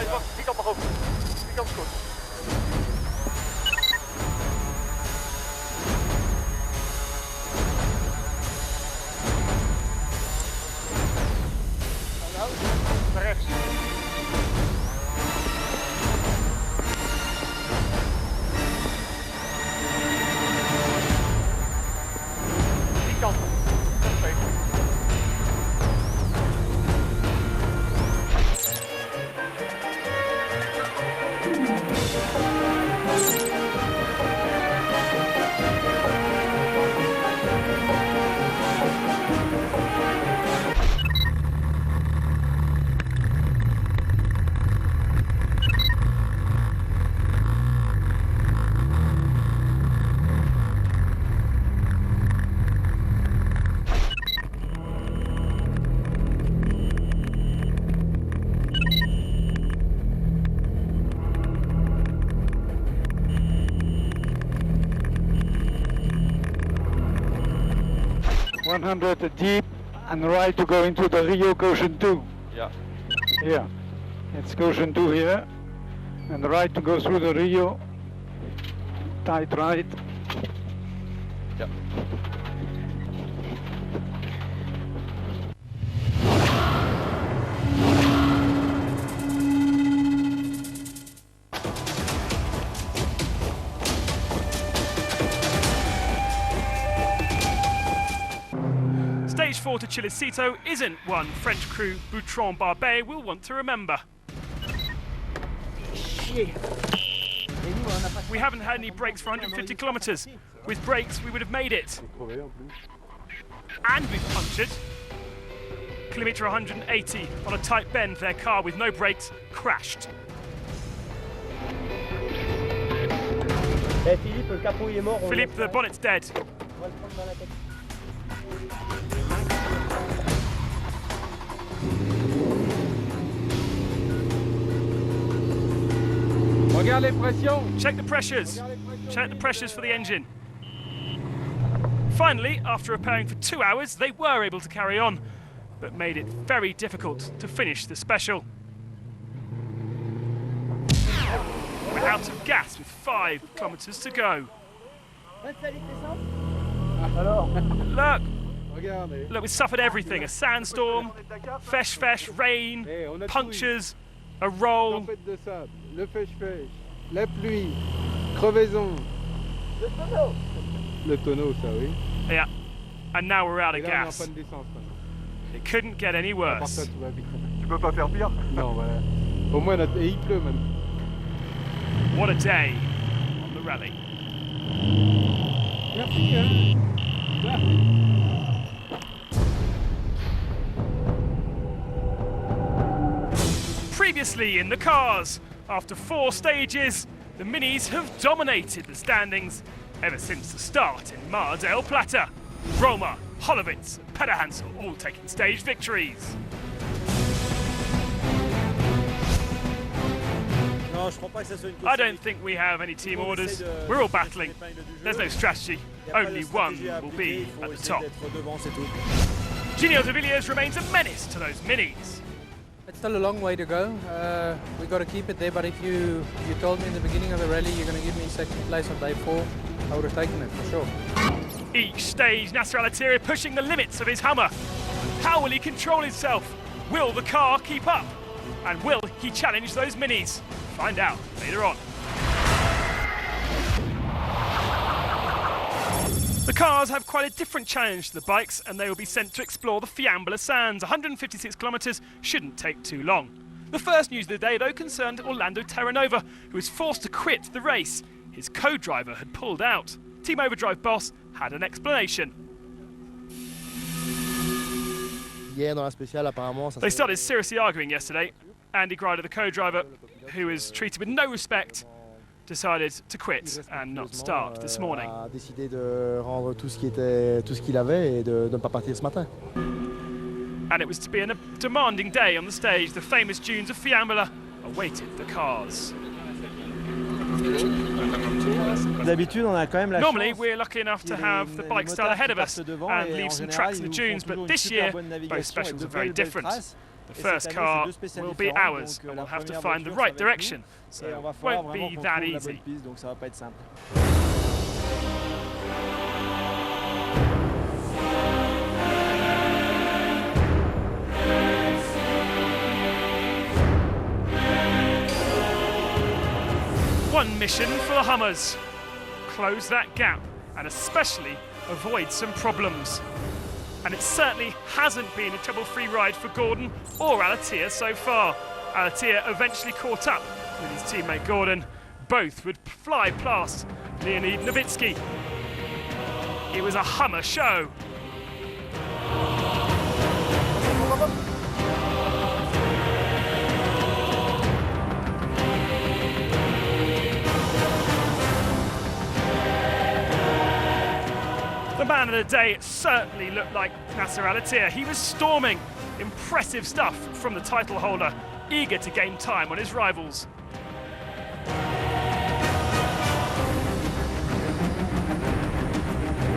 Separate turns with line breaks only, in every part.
wacht, die kant nog op. Die kant is goed. Naar rechts. Die kant. Dat is
100 deep and right to go into the Rio Caution 2.
Ja.
Here. It's Caution 2 here. And right to go through the Rio. Tight right.
Ja.
Stage 4 to Chilecito isn't one French crew Boutron Barbet will want to remember. We haven't had any brakes for 150 kilometres. With brakes, we would have made it. And we've punctured. Kilometre 180 on a tight bend, their car with no brakes crashed. Philippe, the bonnet's dead.
Regarde les pressions.
Check the pressures. Check the pressures for the engine. Finally, after repairing for 2 hours, they were able to carry on, but made it very difficult to finish the special. We're out of gas with 5 kilometres to go. Look, we suffered everything. A sandstorm, fesh, rain, punctures, a roll.
Le fèche-fèche, la pluie, crevaison. Le tonneau, ça oui.
Yeah, and now we're out of gas. It couldn't get any worse.
Tu peux pas faire pire?
Non, voilà. Au moins, il pleut même.
What a day on the rally.
Merci, hein.
Previously in the cars, after 4 stages, the Minis have dominated the standings ever since the start in Mar del Plata. Roma, Holovitz, and Pederhansel all taking stage victories. I don't think we have any team orders. We're all battling. There's no strategy. Only one will be at the top. Gino de Villiers remains a menace to those Minis.
It's still a long way to go. We've got to keep it there, but if you told me in the beginning of the rally you're going to give me second place on day 4, I would have taken it for sure.
Each stage, Nasser Al-Attiyah pushing the limits of his Hummer. How will he control himself? Will the car keep up? And will he challenge those Minis? Find out later on. The cars have quite a different challenge to the bikes, and they will be sent to explore the Fiambula Sands. 156 kilometres shouldn't take too long. The first news of the day, though, concerned Orlando Terranova, who was forced to quit the race. His co-driver had pulled out. Team Overdrive boss had an explanation. They started seriously arguing yesterday. Andy Grider, the co-driver, who was treated with no respect, decided to quit and not start this morning. And it was to be a demanding day on the stage. The famous dunes of Fiambula awaited the cars. Normally we're lucky enough to have the bike style ahead of us and leave some tracks in the dunes, but this year both specials are very different. The first car will be ours, and we'll have to find the right direction, so it won't be that easy. One mission for the Hummers: close that gap and especially avoid some problems. And it certainly hasn't been a trouble-free ride for Gordon or Alatia so far. Alatia eventually caught up with his teammate Gordon. Both would fly past Leonid Novitsky. It was a Hummer show. The man of the day certainly looked like Nasser Alatia. He was storming. Impressive stuff from the title holder, eager to gain time on his rivals.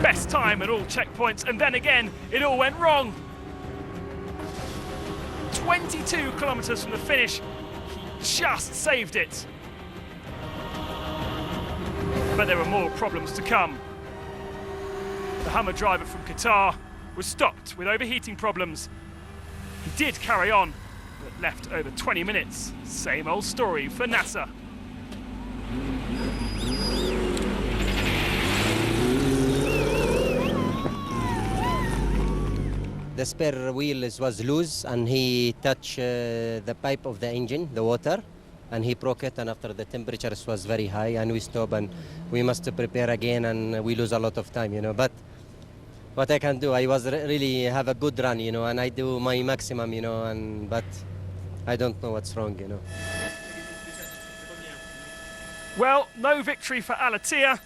Best time at all checkpoints, and then again, it all went wrong. 22 kilometers from the finish, he just saved it. But there were more problems to come. The Hummer driver from Qatar was stopped with overheating problems. He did carry on, but left over 20 minutes. Same old story for Nasser.
The spare wheel was loose and he touched the pipe of the engine, the water, and he broke it, and after the temperatures was very high and we stop and we must prepare again and we lose a lot of time, you know. But what I can do, I was really have a good run, you know, and I do my maximum, you know, but I don't know what's wrong, you know.
Well, no victory for Alatia.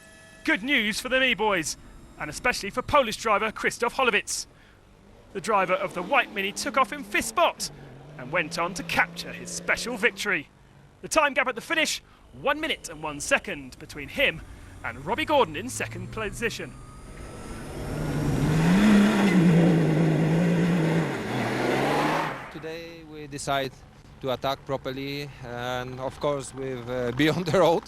Good news for the Me Boys, and especially for Polish driver Krzysztof Holowicz. The driver of the white Mini took off in 5th spot and went on to capture his special victory. The time gap at the finish, 1 minute and 1 second between him and Robbie Gordon in 2nd position.
Today we decide to attack properly, and of course with beyond the road.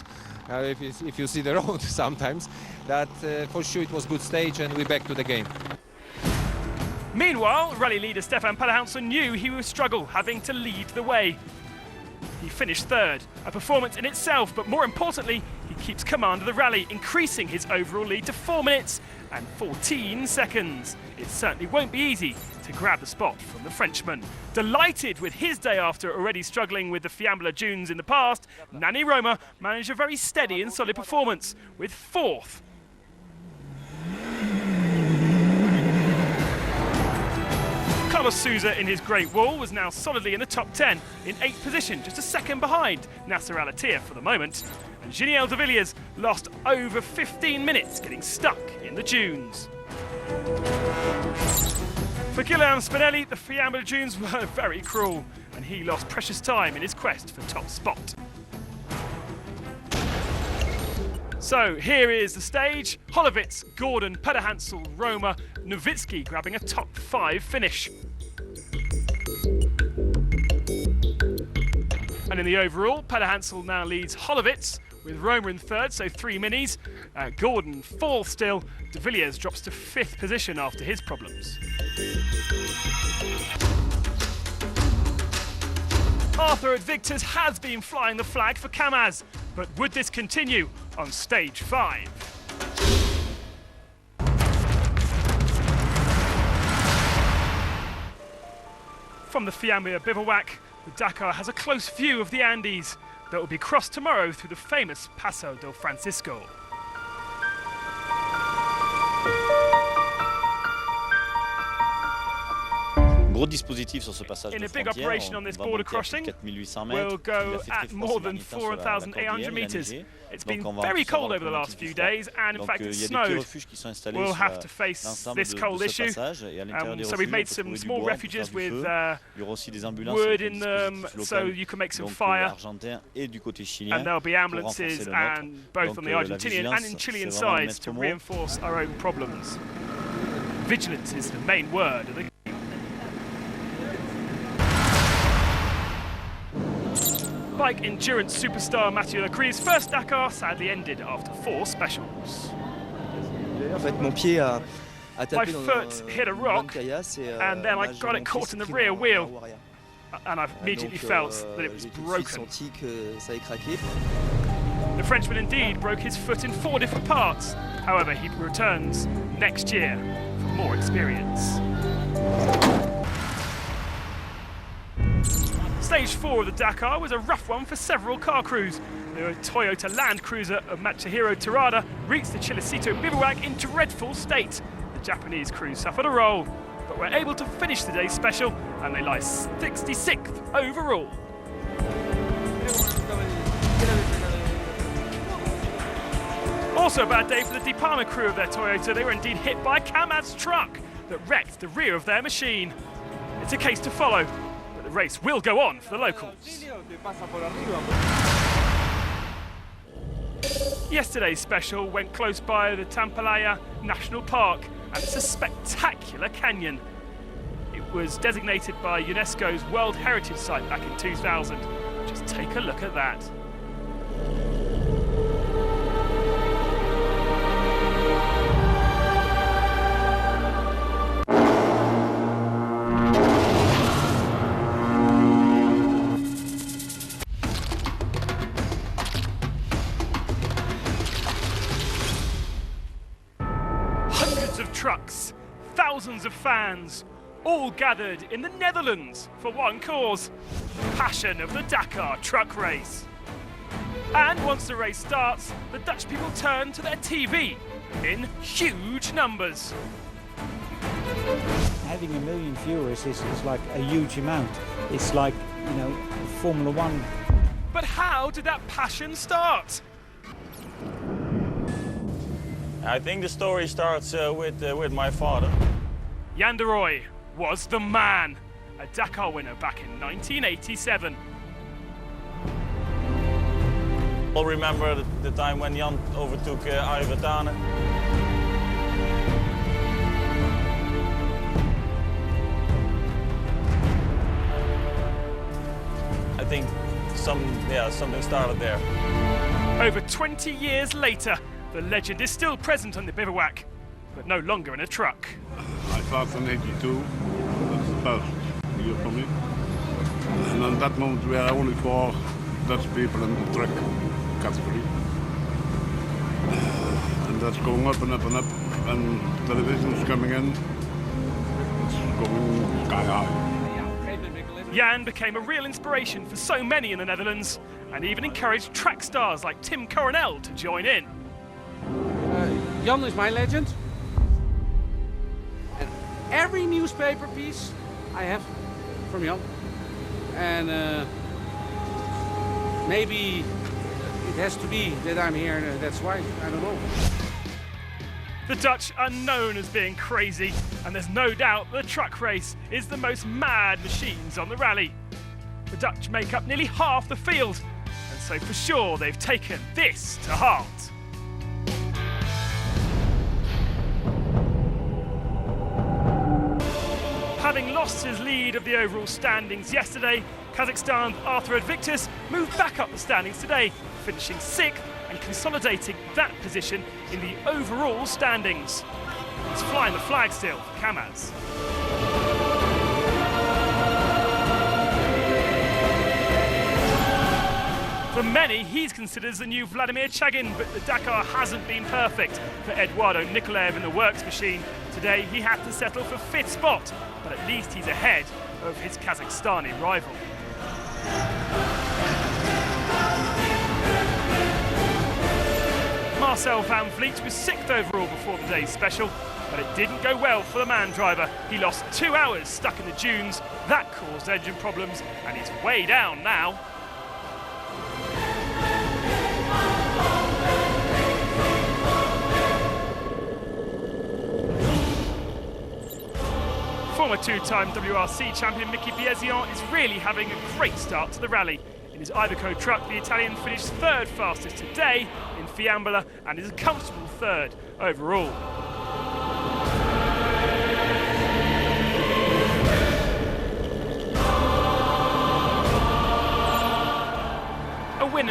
If you see the road sometimes, that for sure it was good stage and we're back to the game.
Meanwhile, rally leader Stefan Pedersen knew he would struggle having to lead the way. He finished 3rd, a performance in itself, but more importantly, he keeps command of the rally, increasing his overall lead to 4 minutes and 14 seconds. It certainly won't be easy to grab the spot from the Frenchman. Delighted with his day after already struggling with the Fiambula dunes in the past, Nani Roma managed a very steady and solid performance with 4th. Carlos Souza in his Great Wall was now solidly in the top 10 in 8th position, just a second behind Nasser Alatia for the moment. And Giniel de Villiers lost over 15 minutes getting stuck in the dunes. For Guillaume Spinelli, the Fiambula dunes were very cruel, and he lost precious time in his quest for top spot. So here is the stage: Holowicz, Gordon, Pedersen, Roma, Novitsky grabbing a top 5 finish. And in the overall, Pedersen now leads Holowicz with Roma in 3rd, so 3 minis. Gordon 4th still. De Villiers drops to 5th position after his problems. Arthur at Victor's has been flying the flag for Kamaz, but would this continue on stage 5? From the Fiambula bivouac, the Dakar has a close view of the Andes that will be crossed tomorrow through the famous Paso del Francisco. In a big operation on this border crossing, we'll go at more than 4,800 meters. It's been very cold over the last few days, and in fact it's snowed. We'll have to face this cold issue. So we've made some small refuges with wood in them, so you can make some fire. And there'll be ambulances, and both on the Argentinian and in Chilean sides, to reinforce our own problems. Vigilance is the main word of the Bike endurance superstar Mathieu Lecru's first Dakar sadly ended after 4 specials.
En fait, mon pied a
My
tapé dans
foot hit a
une
rock,
caillasse et
and then I
là, j'ai
got
mon
it
pied
caught in the
pris
rear
dans
wheel,
la roue arrière.
and I immediately felt that it was
J'ai tout de suite
broken.
senti que ça avait craqué.
The Frenchman indeed broke his foot in 4 different parts. However, he returns next year for more experience. Stage 4 of the Dakar was a rough one for several car crews. The Toyota Land Cruiser of Matsuhiro Terada reached the Chilecito bivouac in dreadful state. The Japanese crew suffered a roll, but were able to finish the day's special, and they lie 66th overall. Also a bad day for the De Palma crew of their Toyota. They were indeed hit by a Kamaz truck that wrecked the rear of their machine. It's a case to follow, but the race will go on for the locals. Yesterday's special went close by the Tampalaya National Park, and it's a spectacular canyon. It was designated by UNESCO's World Heritage Site back in 2000. Just take a look at that. Hundreds of trucks, thousands of fans, all gathered in the Netherlands for one cause, the passion of the Dakar truck race. And once the race starts, the Dutch people turn to their TV in huge numbers.
Having 1 million viewers is like a huge amount. It's like, you know, Formula One.
But how did that passion start?
I think the story starts with my father.
Jan de Rooij was the man, a Dakar winner back in 1987.
I'll remember the time when Jan overtook Arie Vertane. I think something started there.
Over 20 years later, the legend is still present on the bivouac, but no longer in a truck.
I started in 82, that's the first year for me. And at that moment we were only 4 Dutch people in the truck category. And that's going up and up and up, and television is coming in, it's going sky high.
Jan became a real inspiration for so many in the Netherlands, and even encouraged track stars like Tim Coronel to join in.
Jan is my legend. And every newspaper piece I have from Jan. And maybe it has to be that I'm here, that's why, I don't know.
The Dutch are known as being crazy, and there's no doubt the truck race is the most mad machines on the rally. The Dutch make up nearly half the field, and so for sure they've taken this to heart. Having lost his lead of the overall standings yesterday, Kazakhstan's Arthur Adviktus moved back up the standings today, finishing 6th and consolidating that position in the overall standings. He's flying the flag still for Kamaz. For many, he's considered as the new Vladimir Chagin, but the Dakar hasn't been perfect for Eduardo Nikolaev in the works machine. Today, he had to settle for 5th spot, but at least he's ahead of his Kazakhstani rival. Marcel van Vliet was 6th overall before the day's special, but it didn't go well for the man driver. He lost 2 hours stuck in the dunes. That caused engine problems, and he's way down now. Former 2-time WRC champion Mickey Biezion is really having a great start to the rally. In his Iveco truck, the Italian finished 3rd fastest today in Fiambola and is a comfortable 3rd overall.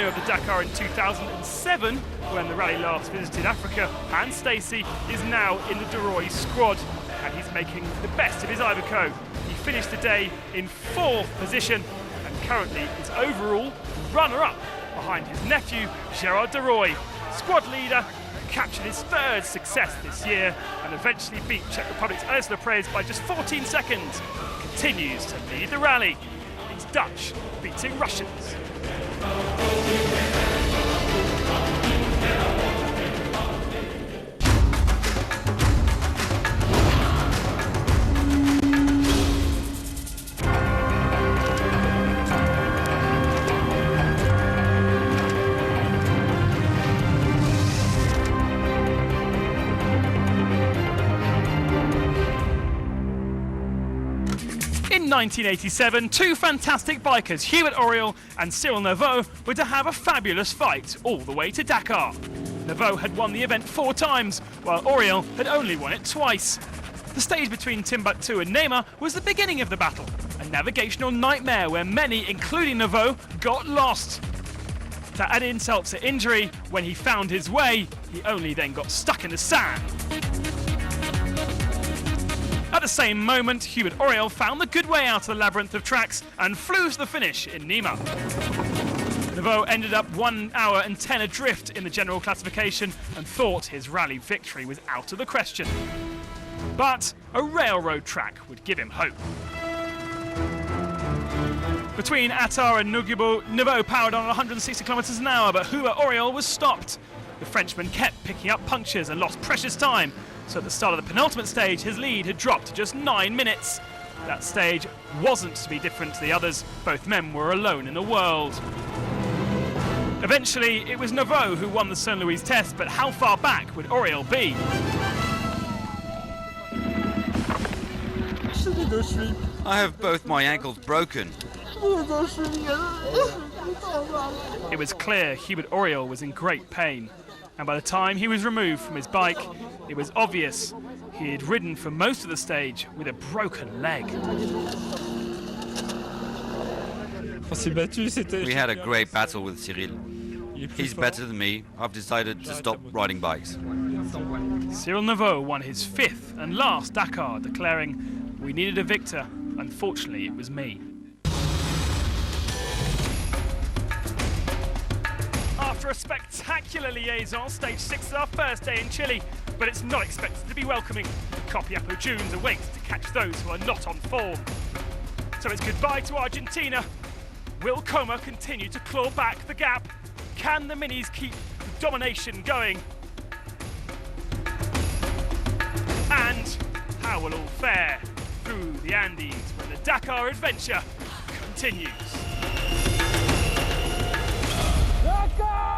winner of the Dakar in 2007, when the rally last visited Africa, Hans Stacey, is now in the Duroy squad, and he's making the best of his Iveco. He finished the day in 4th position, and currently is overall runner-up behind his nephew, Gerard Duroy, squad leader, captured his 3rd success this year, and eventually beat Czech Republic's Alex Leprez by just 14 seconds. Continues to lead the rally. It's Dutch beating Russians. In 1987, two fantastic bikers, Hubert Auriol and Cyril Neveu, were to have a fabulous fight all the way to Dakar. Neveu had won the event 4 times, while Auriol had only won it twice. The stage between Timbuktu and Neymar was the beginning of the battle, a navigational nightmare where many, including Neveu, got lost. To add insult to injury, when he found his way, he only then got stuck in the sand. At the same moment, Hubert Auriol found the good way out of the labyrinth of tracks and flew to the finish in Neymar. Neveu ended up 1 hour and 10 adrift in the general classification and thought his rally victory was out of the question. But a railroad track would give him hope. Between Attar and Nugibo, Neveu powered on 160 kilometers an hour, but Hubert Auriol was stopped. The Frenchman kept picking up punctures and lost precious time. So at the start of the penultimate stage, his lead had dropped to just 9 minutes. That stage wasn't to be different to the others. Both men were alone in the world. Eventually, it was Neveu who won the St. Louis test, but how far back would Auriol be?
I have both my ankles broken.
It was clear Hubert Auriol was in great pain. And by the time he was removed from his bike, it was obvious he had ridden for most of the stage with a broken leg.
We had a great battle with Cyril. He's better than me. I've decided to stop riding bikes.
Cyril Neveu won his 5th and last Dakar, declaring, "We needed a victor. Unfortunately, it was me." After a spectacular liaison, stage 6 is our first day in Chile, but it's not expected to be welcoming. Copiapo Dunes awaits to catch those who are not on form. So it's goodbye to Argentina. Will Coma continue to claw back the gap? Can the Minis keep the domination going? And how will all fare through the Andes when the Dakar adventure continues?
Dakar!